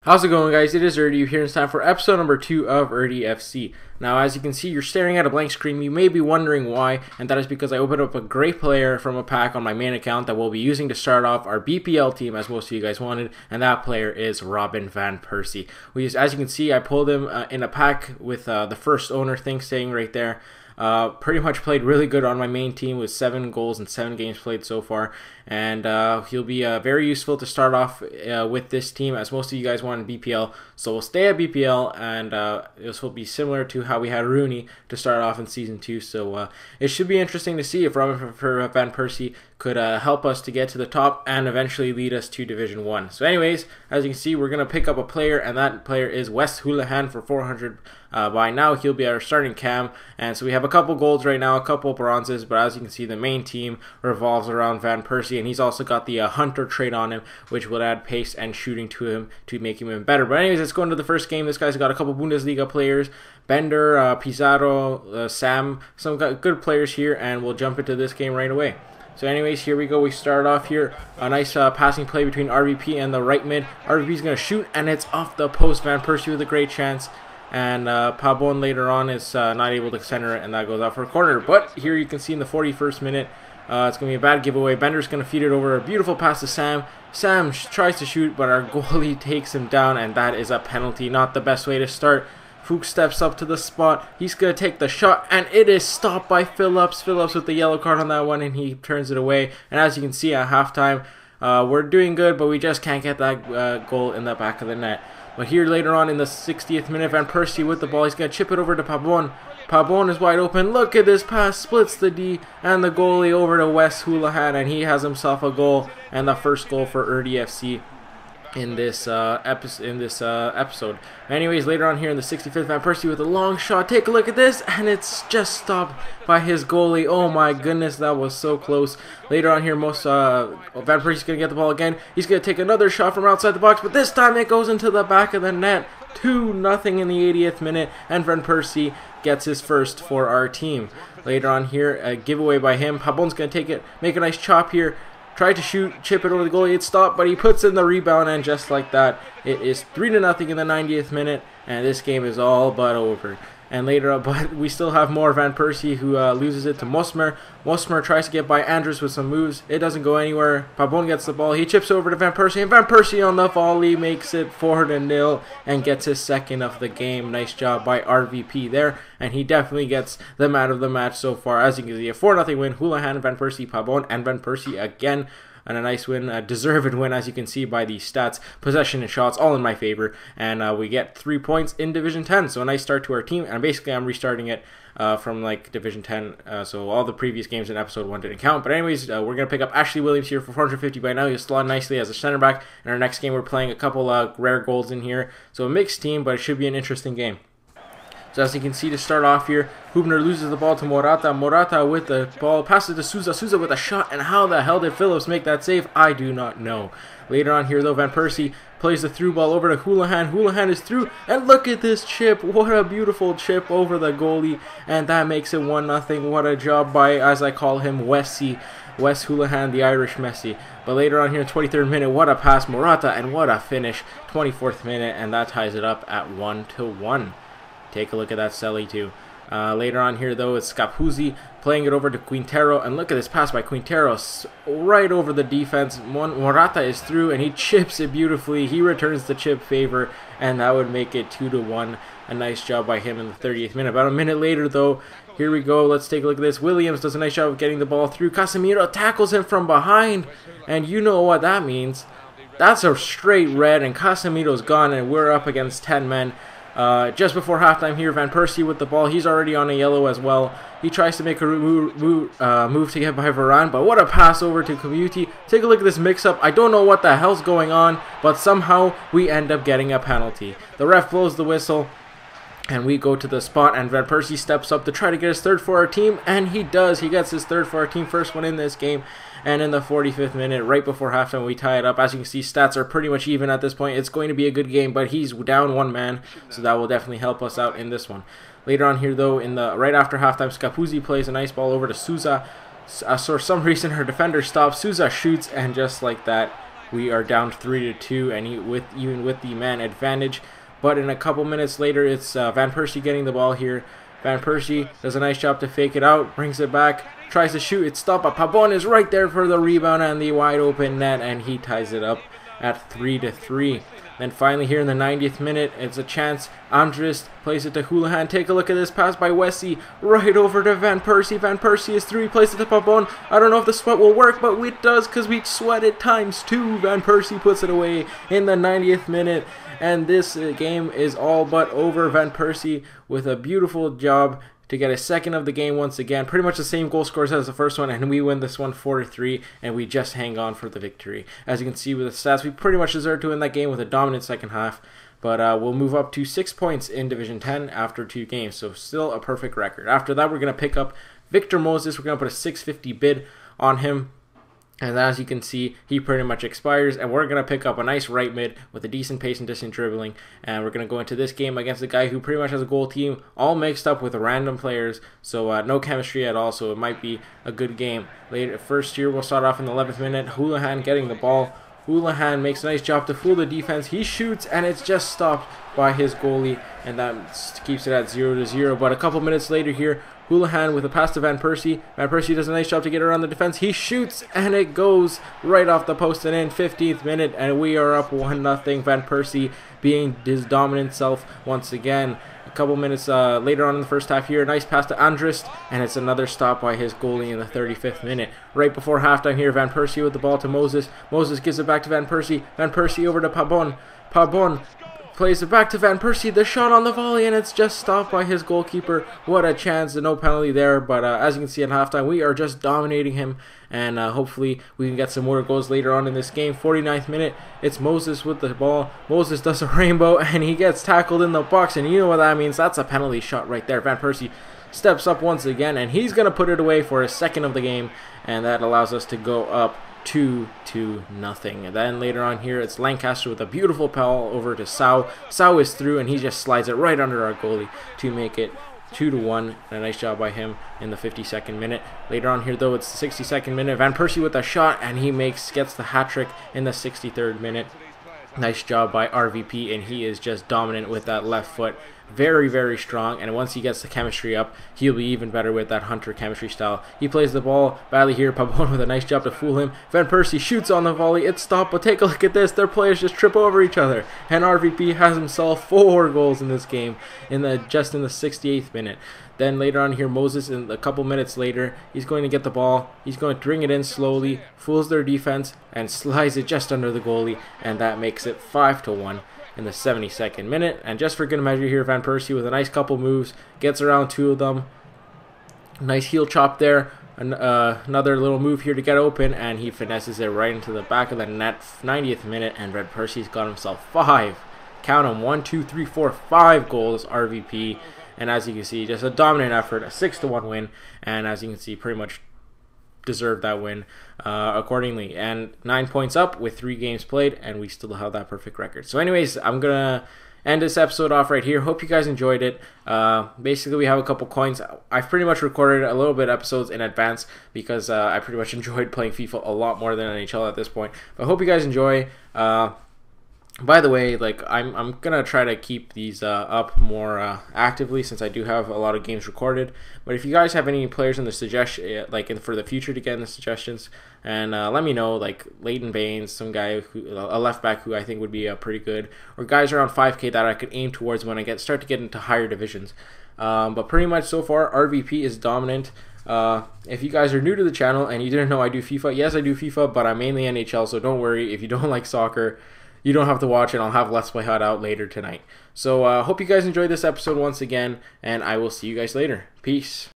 How's it going, guys? It is Urdi here, and it's time for episode number 2 of Urdi FC. Now, as you can see, you're staring at a blank screen. You may be wondering why, and that is because I opened up a great player from a pack on my main account that we'll be using to start off our BPL team, as most of you guys wanted, and that player is Robin van Persie. As you can see, I pulled him in a pack with the first owner thing staying right there. Pretty much played really good on my main team with 7 goals and 7 games played so far, and he'll be very useful to start off with this team, as most of you guys wanted BPL. So we'll stay at BPL, and this will be similar to how we had Rooney to start off in Season 2. So it should be interesting to see if Robin van Persie could help us to get to the top and eventually lead us to Division 1. So anyways, as you can see, we're going to pick up a player, and that player is Wes Hoolahan for 400 by now. He'll be our starting cam, and so we have a couple golds right now, a couple bronzes, but as you can see, the main team revolves around Van Persie, and he's also got the Hunter trait on him, which will add pace and shooting to him to make him even better. But anyways, let's go into the first game. This guy's got a couple Bundesliga players, Bender, Pizarro, Sam, some good players here, and we'll jump into this game right away. So anyways, here we go. We start off here. A nice passing play between RVP and the right mid. RVP's going to shoot, and it's off the post. Van Persie with a great chance. And Pabon later on is not able to center it, and that goes out for a corner. But here you can see in the 41st minute, it's going to be a bad giveaway. Bender's going to feed it over. A beautiful pass to Sam. Sam tries to shoot, but our goalie takes him down, and that is a penalty. Not the best way to start. Fuchs steps up to the spot. He's going to take the shot, and it is stopped by Phillips. Phillips with the yellow card on that one, and he turns it away. And as you can see at halftime, we're doing good, but we just can't get that goal in the back of the net. But here later on in the 60th minute, Van Persie with the ball. He's going to chip it over to Pabon. Pabon is wide open. Look at this pass. Splits the D and the goalie over to Wes Hoolahan, and he has himself a goal, and the first goal for Urdi FC in this episode. Anyways, later on here in the 65th, Van Persie with a long shot. Take a look at this, and it's just stopped by his goalie. Oh my goodness, that was so close. Later on here, Van Persie's going to get the ball again. He's going to take another shot from outside the box, but this time it goes into the back of the net. 2-0 in the 80th minute, and Van Persie gets his first for our team. Later on here, a giveaway by him. Pabon's going to take it, make a nice chop here. Tried to shoot, chip it over the goalie, it stopped, but he puts in the rebound, and just like that, it is 3-0 in the 90th minute, and this game is all but over. And later, but we still have more Van Persie, who loses it to Mosmer. Mosmer tries to get by Andrus with some moves. It doesn't go anywhere. Pabon gets the ball. He chips over to Van Persie, and Van Persie on the volley makes it 4-0 and gets his second of the game. Nice job by RVP there, and he definitely gets the man of the match so far. As you can see, a 4-0 win. Hoolahan, Van Persie, Pabon, and Van Persie again. And a nice win, a deserved win, as you can see by the stats, possession and shots, all in my favor. And we get 3 points in Division 10, so a nice start to our team. And basically, I'm restarting it from like Division 10, so all the previous games in Episode 1 didn't count. But anyways, we're going to pick up Ashley Williams here for 450 by now. He'll slot nicely as a center back. In our next game, we're playing a couple rare goals in here. So a mixed team, but it should be an interesting game. So as you can see, to start off here, Hubner loses the ball to Morata. Morata with the ball, passes to Souza. Souza with a shot, and how the hell did Phillips make that save? I do not know. Later on here, though, Van Persie plays the through ball over to Hoolahan. Hoolahan is through, and look at this chip. What a beautiful chip over the goalie, and that makes it 1-0. What a job by, as I call him, Wes Hoolahan, the Irish Messi. But later on here, 23rd minute, what a pass, Morata, and what a finish. 24th minute, and that ties it up at 1-1. Take a look at that Selly too. Later on here, though, it's Scapuzzi playing it over to Quintero. And look at this pass by Quintero right over the defense. Morata is through, and he chips it beautifully. He returns the chip favor, and that would make it 2-1. A nice job by him in the 30th minute. About a minute later, though, here we go. Let's take a look at this. Williams does a nice job of getting the ball through. Casemiro tackles him from behind, and you know what that means. That's a straight red, and Casemiro's gone, and we're up against 10 men. Just before halftime here, Van Persie with the ball. He's already on a yellow as well. He tries to make a move to get by Varane, but what a pass over to Community. Take a look at this mix-up. I don't know what the hell's going on, but somehow we end up getting a penalty. The ref blows the whistle, and we go to the spot, and Van Persie steps up to try to get his third for our team, and he does. He gets his third for our team, first one in this game. And in the 45th minute, right before halftime, we tie it up. As you can see, stats are pretty much even at this point. It's going to be a good game, but he's down one man, so that will definitely help us out in this one. Later on here, though, right after halftime, Scapuzzi plays a nice ball over to Souza. For some reason, her defender stops. Souza shoots, and just like that, we are down 3-2, and even with the man advantage. But in a couple minutes later, it's Van Persie getting the ball here. Van Persie does a nice job to fake it out, brings it back, tries to shoot, it's stopped, but Pabon is right there for the rebound and the wide open net, and he ties it up at 3-3. Then finally here in the 90th minute, it's a chance. Andres plays it to Houlihan. Take a look at this pass by Wessie, right over to Van Persie. Van Persie is through, he plays it to Pabon. I don't know if the sweat will work, but it does because we sweated ×2. Van Persie puts it away in the 90th minute. And this game is all but over. Van Persie with a beautiful job to get a second of the game once again. Pretty much the same goal scores as the first one, and we win this one 4-3, and we just hang on for the victory. As you can see with the stats, we pretty much deserve to win that game with a dominant second half. But we'll move up to 6 points in Division 10 after 2 games, so still a perfect record. After that, we're going to pick up Victor Moses. We're going to put a 650 bid on him. And as you can see, he pretty much expires, and we're going to pick up a nice right mid with a decent pace and decent dribbling, and we're going to go into this game against a guy who pretty much has a goal team all mixed up with random players, so no chemistry at all, so it might be a good game. Later, first here, we'll start off in the 11th minute. Houlihan getting the ball. Houlihan makes a nice job to fool the defense. He shoots, and it's just stopped by his goalie, and that keeps it at 0-0. But a couple minutes later here, Houlihan with a pass to Van Persie. Van Persie does a nice job to get around the defense. He shoots, and it goes right off the post and in. 15th minute, and we are up 1-0. Van Persie being his dominant self once again. A couple minutes later on in the first half here, nice pass to Andres, and it's another stop by his goalie in the 35th minute. Right before halftime here, Van Persie with the ball to Moses. Moses gives it back to Van Persie. Van Persie over to Pabon. Pabon plays it back to Van Persie, the shot on the volley, and it's just stopped by his goalkeeper. What a chance, no penalty there, but as you can see at halftime, we are just dominating him, and hopefully we can get some more goals later on in this game. 49th minute, it's Moses with the ball. Moses does a rainbow, and he gets tackled in the box, and you know what that means. That's a penalty shot right there. Van Persie steps up once again, and he's going to put it away for his second of the game, and that allows us to go up 2-0. And then later on here, it's Lancaster with a beautiful foul over to Sau. Sau is through, and he just slides it right under our goalie to make it 2-1. And a nice job by him in the 52nd minute. Later on here, though, it's the 62nd minute. Van Persie with a shot, and he gets the hat trick in the 63rd minute. Nice job by RVP, and he is just dominant with that left foot. Very, very strong, and once he gets the chemistry up, he'll be even better with that Hunter chemistry style. He plays the ball badly here. Pabon with a nice job to fool him. Van Persie shoots on the volley. It's stopped, but take a look at this. Their players just trip over each other, and RVP has himself 4 goals in this game just in the 68th minute. Then later on here, Moses, in a couple minutes later, he's going to get the ball. He's going to bring it in slowly, fools their defense, and slides it just under the goalie, and that makes it 5-1 in the 72nd minute. And just for good measure here, Van Persie with a nice couple moves, gets around 2 of them. Nice heel chop there. Another little move here to get open, and he finesses it right into the back of the net. 90th minute, and Van Persie's got himself 5. Count them, 1, 2, 3, 4, 5 goals, RVP. And as you can see, just a dominant effort, a 6-1 win. And as you can see, pretty much deserved that win accordingly. And 9 points up with 3 games played, and we still have that perfect record. So anyways, I'm going to end this episode off right here. Hope you guys enjoyed it. Basically, we have a couple coins. I've pretty much recorded a little bit of episodes in advance because I pretty much enjoyed playing FIFA a lot more than NHL at this point. But I hope you guys enjoy. By the way, like I'm gonna try to keep these up more actively since I do have a lot of games recorded. But if you guys have any players in the suggestion, for the future to get in the suggestions, and let me know, like Leighton Baines, some guy a left back who I think would be pretty good, or guys around 5K that I could aim towards when I start to get into higher divisions. But pretty much so far, RVP is dominant. If you guys are new to the channel and you didn't know I do FIFA, yes, I do FIFA, but I'm mainly NHL, so don't worry if you don't like soccer. You don't have to watch it. I'll have Let's Play Hut out later tonight. So hope you guys enjoyed this episode once again, and I will see you guys later. Peace.